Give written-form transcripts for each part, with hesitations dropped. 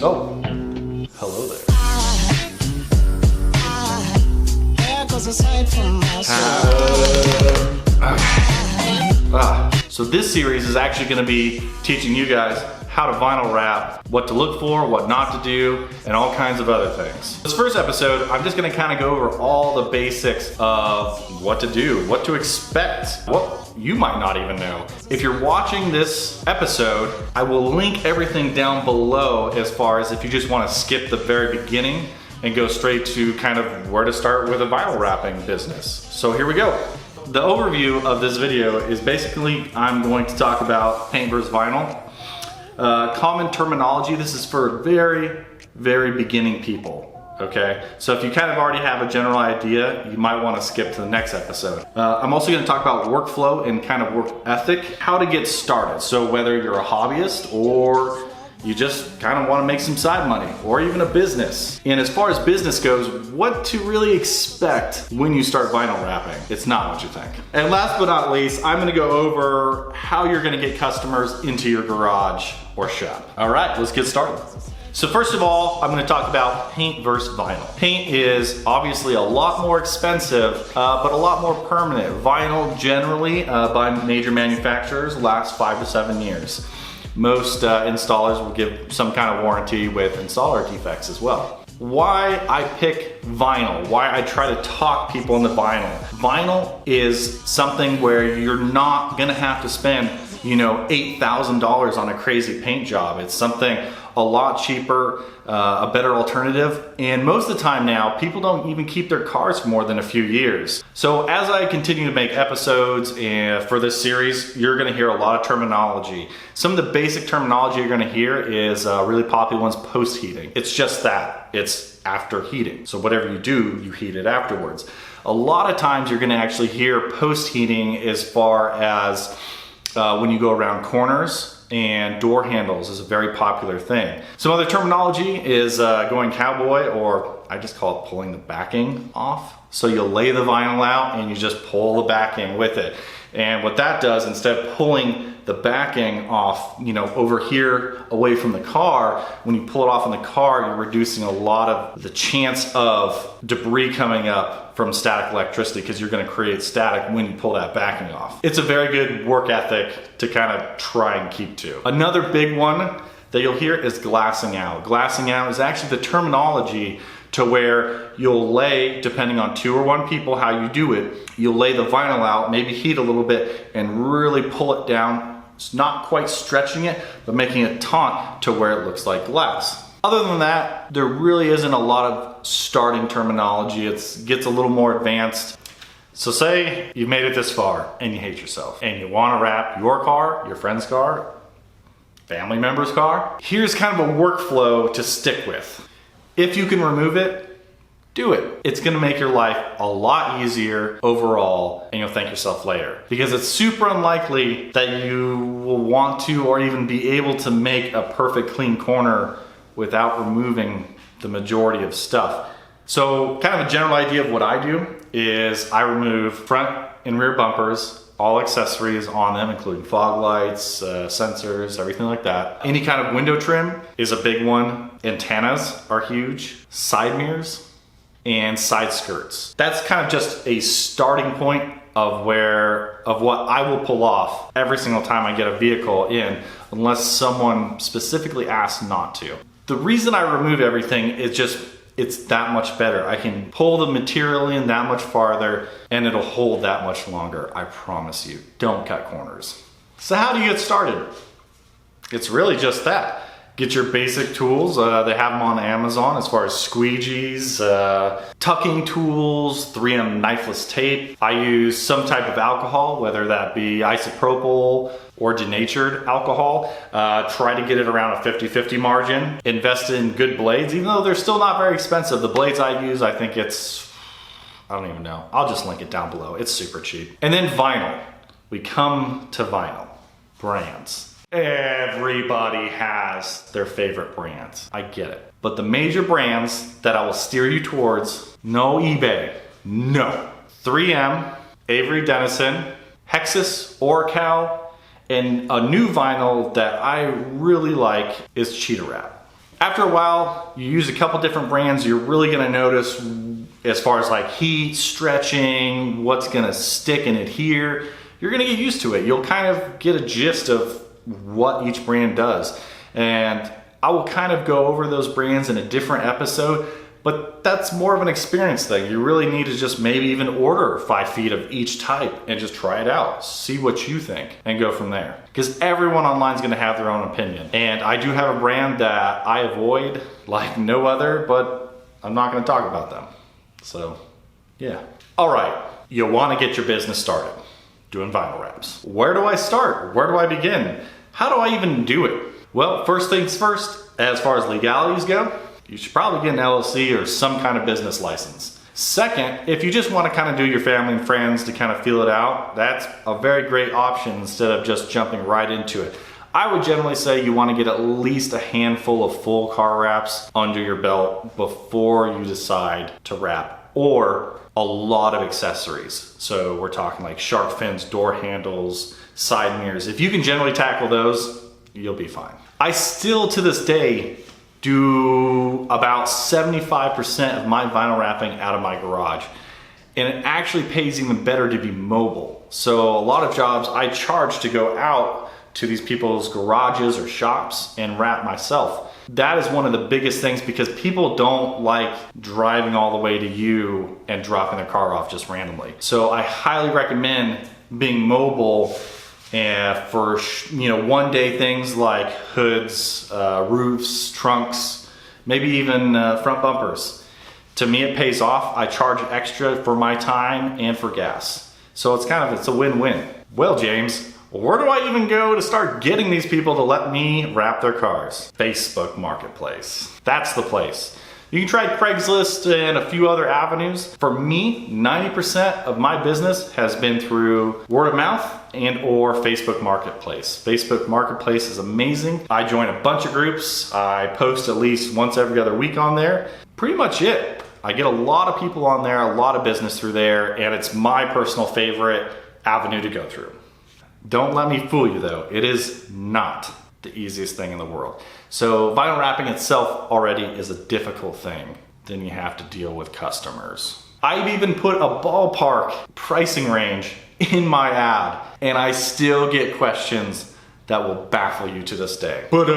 Oh, hello there. So this series is actually going to be teaching you guys how to vinyl wrap, what to look for, what not to do, and all kinds of other things. This first episode, I'm just gonna kind of go over all the basics of what to do, what to expect, what you might not even know. If you're watching this episode, I will link everything down below as far as if you just wanna skip the very beginning and go straight to kind of where to start with a vinyl wrapping business. So here we go. The overview of this video is basically, I'm going to talk about paint versus vinyl. Common terminology, this is for very, very beginning people, okay? So if you kind of already have a general idea, you might want to skip to the next episode. I'm also going to talk about workflow and kind of work ethic, how to get started. So whether you're a hobbyist or you just kind of want to make some side money or even a business. And as far as business goes, what to really expect when you start vinyl wrapping. It's not what you think. And last but not least, I'm gonna go over how you're gonna get customers into your garage or shop. All right, let's get started. So first of all, I'm gonna talk about paint versus vinyl. Paint is obviously a lot more expensive, but a lot more permanent. Vinyl generally, by major manufacturers, lasts 5 to 7 years. Most installers will give some kind of warranty with installer defects as well. Why I pick vinyl, why I try to talk people into vinyl. Vinyl is something where you're not gonna have to spend, you know, $8,000 on a crazy paint job. It's something a lot cheaper, a better alternative. And most of the time now, people don't even keep their cars for more than a few years. So as I continue to make episodes for this series, you're gonna hear a lot of terminology. Some of the basic terminology you're gonna hear is really popular ones, post-heating. It's just that, it's after heating. So whatever you do, you heat it afterwards. A lot of times you're gonna actually hear post-heating as far as when you go around corners, and door handles is a very popular thing. Some other terminology is going cowboy, or I just call it pulling the backing off. So you'll lay the vinyl out and you just pull the backing with it. And what that does, instead of pulling the backing off, you know, over here away from the car, when you pull it off in the car, you're reducing a lot of the chance of debris coming up from static electricity, because you're going to create static when you pull that backing off. It's a very good work ethic to kind of try and keep to. Another big one that you'll hear is glassing out. Glassing out is actually the terminology to where you'll lay, depending on 2 or 1 people, how you do it, you'll lay the vinyl out, maybe heat a little bit, and really pull it down. It's not quite stretching it, but making it taut to where it looks like glass. Other than that, there really isn't a lot of starting terminology. It gets a little more advanced. So say you've made it this far and you hate yourself and you want to wrap your car, your friend's car, family member's car. Here's kind of a workflow to stick with. If you can remove it, do it. It's gonna make your life a lot easier overall, and you'll thank yourself later. Because it's super unlikely that you will want to or even be able to make a perfect clean corner without removing the majority of stuff. So kind of a general idea of what I do is I remove front and rear bumpers, all accessories on them, including fog lights, sensors, everything like that. Any kind of window trim is a big one. Antennas are huge. Side mirrors and side skirts. That's kind of just a starting point of what I will pull off every single time I get a vehicle in, unless someone specifically asks not to. The reason I remove everything is just, it's that much better. I can pull the material in that much farther and it'll hold that much longer. I promise you. Don't cut corners. So how do you get started? It's really just that. Get your basic tools. They have them on Amazon as far as squeegees, tucking tools, 3M knifeless tape. I use some type of alcohol, whether that be isopropyl or denatured alcohol. Try to get it around a 50-50 margin. Invest in good blades, even though they're still not very expensive. The blades I use, I think it's, I don't even know. I'll just link it down below. It's super cheap. And then vinyl. We come to vinyl. Brands. Everybody has their favorite brands. I get it. But the major brands that I will steer you towards, no eBay, no. 3M, Avery Dennison, Hexus, Oracal, and a new vinyl that I really like is Cheetah Wrap. After a while, you use a couple different brands, you're really gonna notice as far as like heat, stretching, what's gonna stick and adhere. You're gonna get used to it. You'll kind of get a gist of what each brand does. And I will kind of go over those brands in a different episode, but that's more of an experience thing. You really need to just maybe even order 5 feet of each type and just try it out. See what you think and go from there. Because everyone online is gonna have their own opinion. And I do have a brand that I avoid like no other, but I'm not gonna talk about them. So, yeah. All right, you wanna get your business started doing vinyl wraps. Where do I start? Where do I begin? How do I even do it? Well, first things first, as far as legalities go, you should probably get an LLC or some kind of business license. Second, if you just want to kind of do your family and friends to kind of feel it out, that's a very great option instead of just jumping right into it. I would generally say you want to get at least a handful of full car wraps under your belt before you decide to wrap, or a lot of accessories. So we're talking like shark fins, door handles, side mirrors. If you can generally tackle those, you'll be fine. I still to this day do about 75% of my vinyl wrapping out of my garage. And it actually pays even better to be mobile. So a lot of jobs I charge to go out to these people's garages or shops and wrap myself. That is one of the biggest things because people don't like driving all the way to you and dropping their car off just randomly. So I highly recommend being mobile and for one day things like hoods, roofs, trunks, maybe even front bumpers. To me it pays off. I charge extra for my time and for gas. So it's a win-win. Well, James, where do I even go to start getting these people to let me wrap their cars? Facebook Marketplace. That's the place. You can try Craigslist and a few other avenues. For me, 90% of my business has been through word of mouth and or Facebook Marketplace. Facebook Marketplace is amazing. I join a bunch of groups. I post at least once every other week on there. Pretty much it. I get a lot of people on there, a lot of business through there, and it's my personal favorite avenue to go through. Don't let me fool you though. It is not the easiest thing in the world. So vinyl wrapping itself already is a difficult thing. Then you have to deal with customers. I've even put a ballpark pricing range in my ad, and I still get questions that will baffle you to this day. But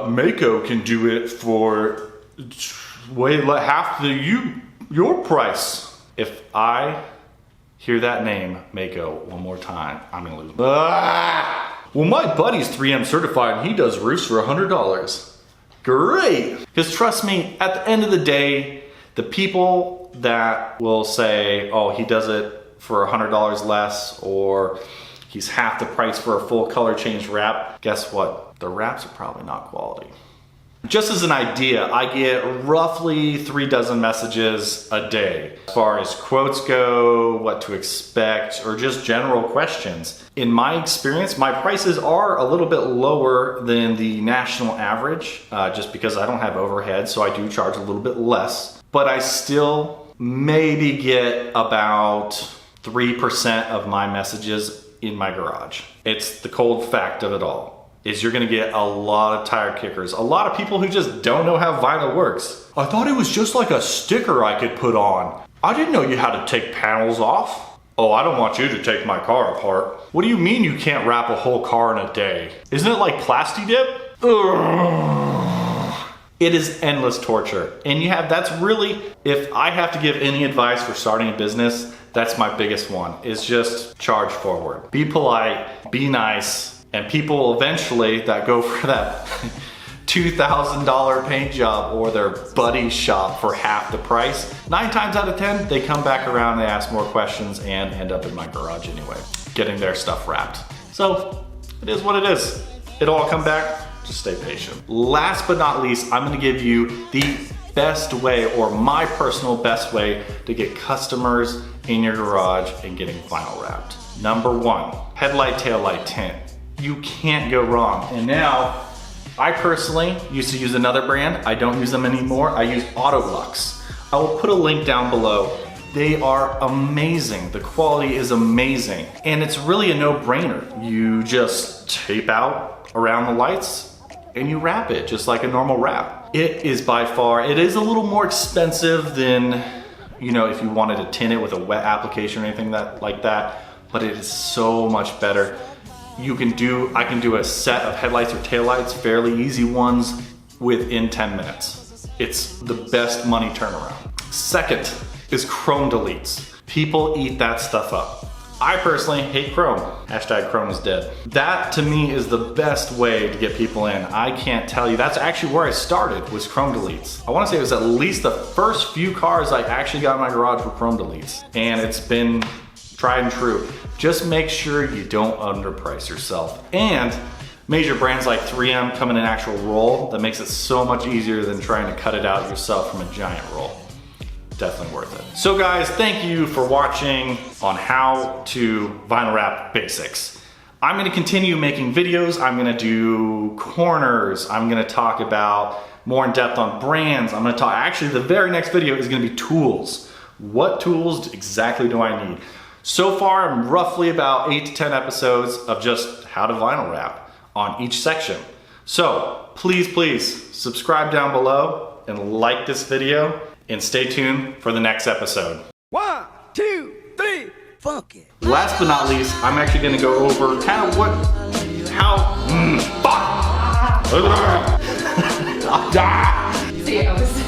Mako can do it for way half your price. If I hear that name, Mako, one more time, I'm gonna lose. Well, my buddy's 3M certified and he does roofs for $100. Great! Because trust me, at the end of the day, the people that will say, oh, he does it for $100 less, or he's half the price for a full color change wrap, guess what? The wraps are probably not quality. Just as an idea, I get roughly 3 dozen messages a day as far as quotes go, what to expect, or just general questions. In my experience, my prices are a little bit lower than the national average, just because I don't have overhead, so I do charge a little bit less. But I still maybe get about 3% of my messages in my garage. It's the cold fact of it all. Is you're gonna get a lot of tire kickers. A lot of people who just don't know how vinyl works. I thought it was just like a sticker I could put on. I didn't know you had to take panels off. Oh, I don't want you to take my car apart. What do you mean you can't wrap a whole car in a day? Isn't it like Plasti Dip? Ugh. It is endless torture. And that's really, if I have to give any advice for starting a business, that's my biggest one, is just charge forward. Be polite, be nice, and people eventually that go for that $2,000 paint job or their buddy's shop for half the price, 9 times out of 10, they come back around, they ask more questions and end up in my garage anyway, getting their stuff wrapped. So it is what it is. It'll all come back, just stay patient. Last but not least, I'm gonna give you the best way, or my personal best way, to get customers in your garage and getting vinyl wrapped. Number 1, headlight, taillight tint. You can't go wrong. And now, I personally used to use another brand. I don't use them anymore. I use Autolux. I will put a link down below. They are amazing. The quality is amazing. And it's really a no-brainer. You just tape out around the lights and you wrap it just like a normal wrap. It is by far, it is a little more expensive than, you know, if you wanted to tint it with a wet application or anything like that, but it is so much better. I can do a set of headlights or taillights, fairly easy ones, within 10 minutes. It's the best money turnaround. Second is chrome deletes. People eat that stuff up. I personally hate chrome. Hashtag chrome is dead. That to me is the best way to get people in. I can't tell you, that's actually where I started, was chrome deletes. I wanna say it was at least the first few cars I actually got in my garage were chrome deletes. And it's been tried and true. Just make sure you don't underprice yourself. And major brands like 3M come in an actual roll that makes it so much easier than trying to cut it out yourself from a giant roll. Definitely worth it. So guys, thank you for watching on how to vinyl wrap basics. I'm gonna continue making videos. I'm gonna do corners. I'm gonna talk about more in depth on brands. I'm gonna talk, actually the very next video is gonna be tools. What tools exactly do I need? So far, I'm roughly about 8 to 10 episodes of just how to vinyl wrap on each section. So please subscribe down below and like this video, and stay tuned for the next episode. 1, 2, 3, funk it. Last but not least, I'm actually gonna go over kind of fuck! See, I was